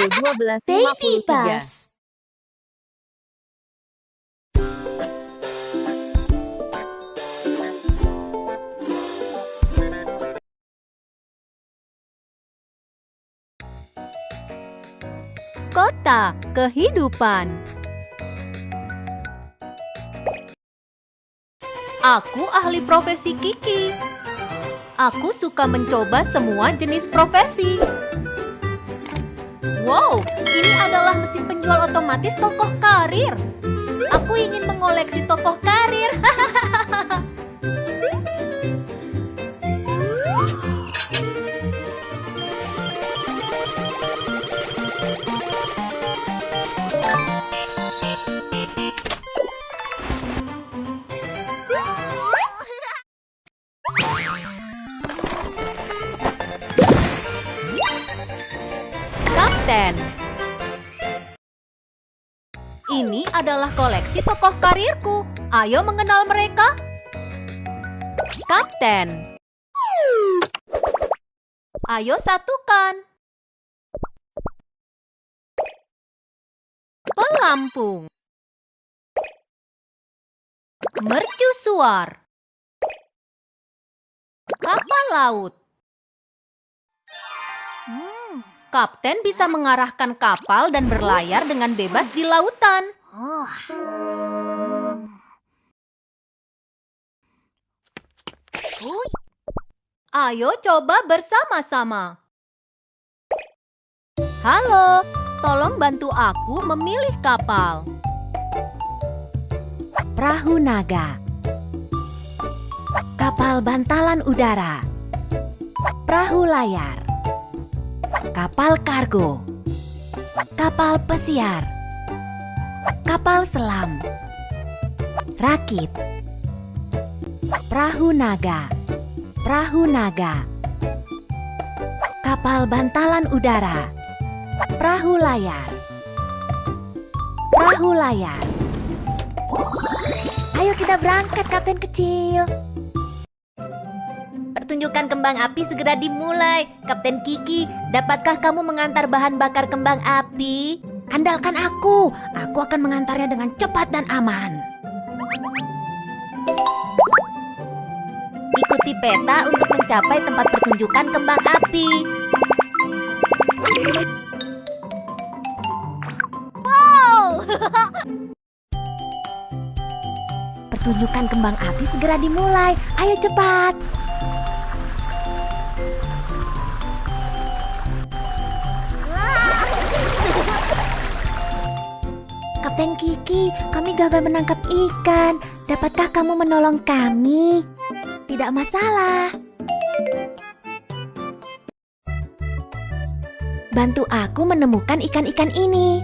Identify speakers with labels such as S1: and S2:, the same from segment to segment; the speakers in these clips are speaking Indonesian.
S1: Baby
S2: 1253.
S1: Bus.
S2: Kota kehidupan. Aku ahli profesi Kiki. Aku suka mencoba semua jenis profesi. Wow, ini adalah mesin penjual otomatis tokoh karir. Aku ingin mengoleksi tokoh karir. Kapten. Ini adalah koleksi tokoh karirku. Ayo mengenal mereka. Kapten. Ayo satukan. Pelampung. Mercusuar. Kapal laut. Kapten bisa mengarahkan kapal dan berlayar dengan bebas di lautan. Ayo coba bersama-sama. Halo, tolong bantu aku memilih kapal. Perahu naga. Kapal bantalan udara. Perahu layar. Kapal kargo. Kapal pesiar. Kapal selam. Rakit. Perahu naga. Perahu naga. Kapal bantalan udara. Perahu layar. Perahu layar. Ayo kita berangkat, Kapten kecil. Pertunjukan kembang api segera dimulai. Kapten Kiki, dapatkah kamu mengantar bahan bakar kembang api? Andalkan aku. Aku akan mengantarnya dengan cepat dan aman. Ikuti peta untuk mencapai tempat pertunjukan kembang api. Wow! Pertunjukan kembang api segera dimulai. Ayo cepat. Kapten Kiki, kami gagal menangkap ikan. Dapatkah kamu menolong kami? Tidak masalah. Bantu aku menemukan ikan-ikan ini.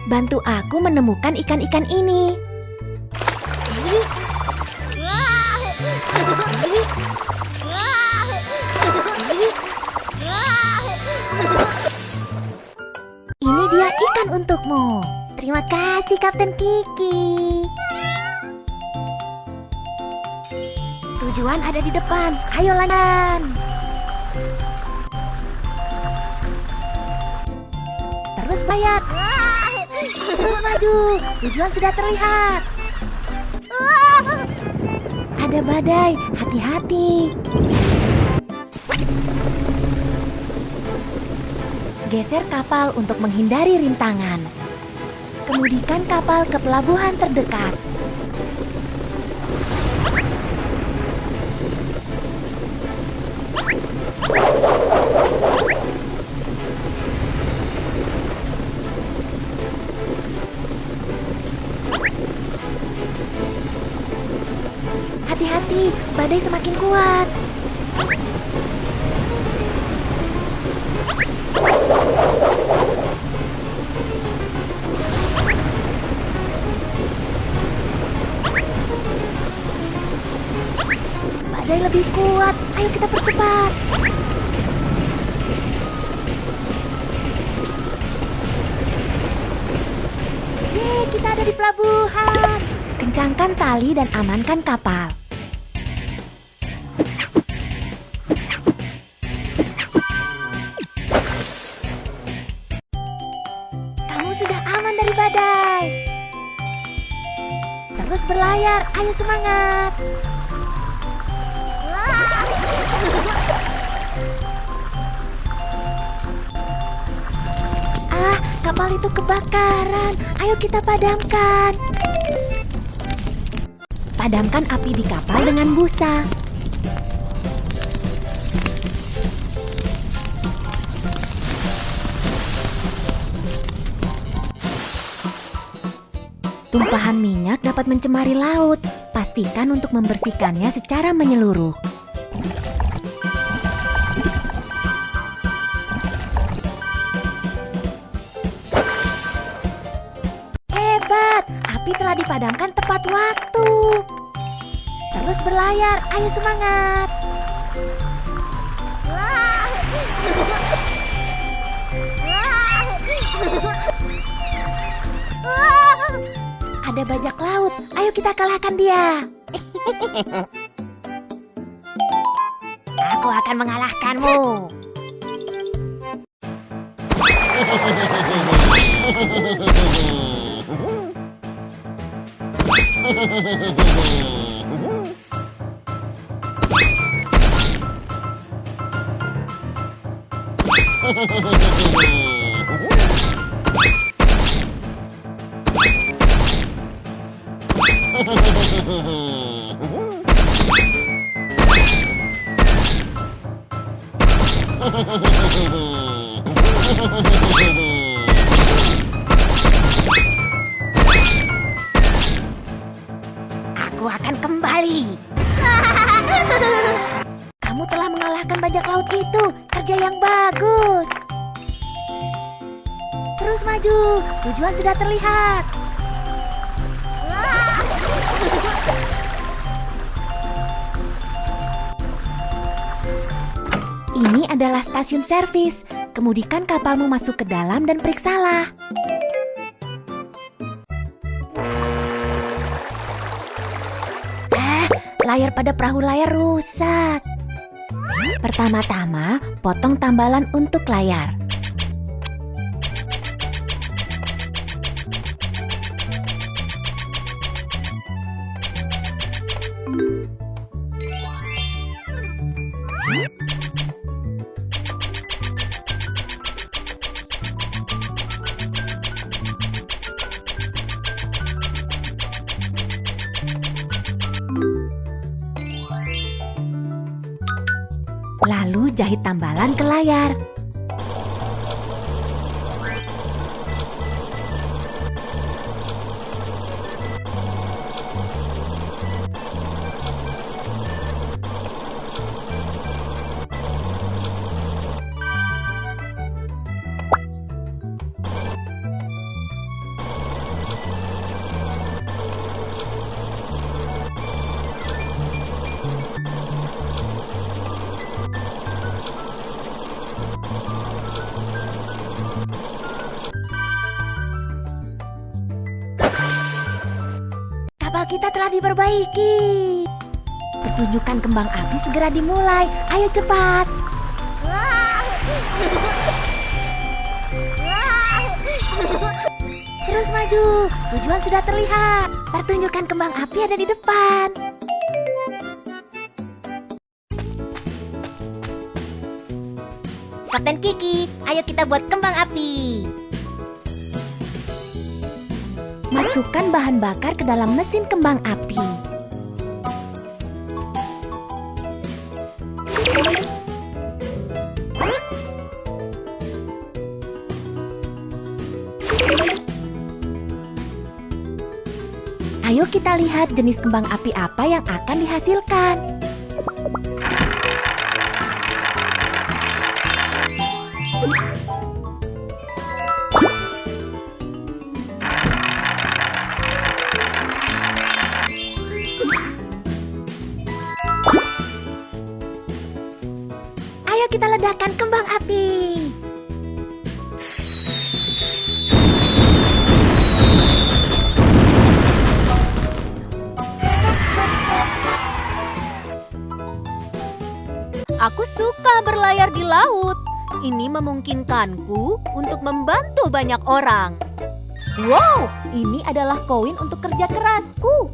S2: Bantu aku menemukan ikan-ikan ini. Ini dia ikan untukmu. Terima kasih, Kapten Kiki. Tujuan ada di depan. Ayo lanjut. Terus bayar. Terus maju. Tujuan sudah terlihat. Ada badai. Hati-hati. Geser kapal untuk menghindari rintangan. Kemudikan kapal ke pelabuhan terdekat. Hati-hati, badai semakin kuat. Badai lebih kuat. Ayo kita percepat. Yeay, kita ada ada di pelabuhan. Kencangkan tali dan amankan kapal. Kamu sudah aman dari badai. Terus berlayar, ayo semangat. Kapal itu kebakaran. Ayo kita padamkan. Padamkan api di kapal dengan busa. Tumpahan minyak dapat mencemari laut. Pastikan untuk membersihkannya secara menyeluruh. Api telah dipadamkan tepat waktu. Terus berlayar, ayo semangat. Ada bajak laut, ayo kita kalahkan dia. Aku akan mengalahkanmu. Aku akan kembali. Kamu telah mengalahkan bajak laut itu. Kerja yang bagus. Terus maju. Tujuan sudah terlihat. Ini adalah stasiun servis. Kemudikan kapalmu masuk ke dalam dan periksalah. Layar pada perahu layar rusak. Pertama-tama, potong tambalan untuk layar. Lalu jahit tambalan ke layar. Kapal kita telah diperbaiki. Pertunjukan kembang api segera dimulai. Ayo cepat. Terus maju. Tujuan sudah terlihat. Pertunjukan kembang api ada di depan. Kapten Kiki, ayo kita buat kembang api. Masukkan bahan bakar ke dalam mesin kembang api. Ayo kita lihat jenis kembang api apa yang akan dihasilkan. Ayo kita ledakan kembang api. Aku suka berlayar di laut. Ini memungkinkanku untuk membantu banyak orang. Wow, ini adalah koin untuk kerja kerasku.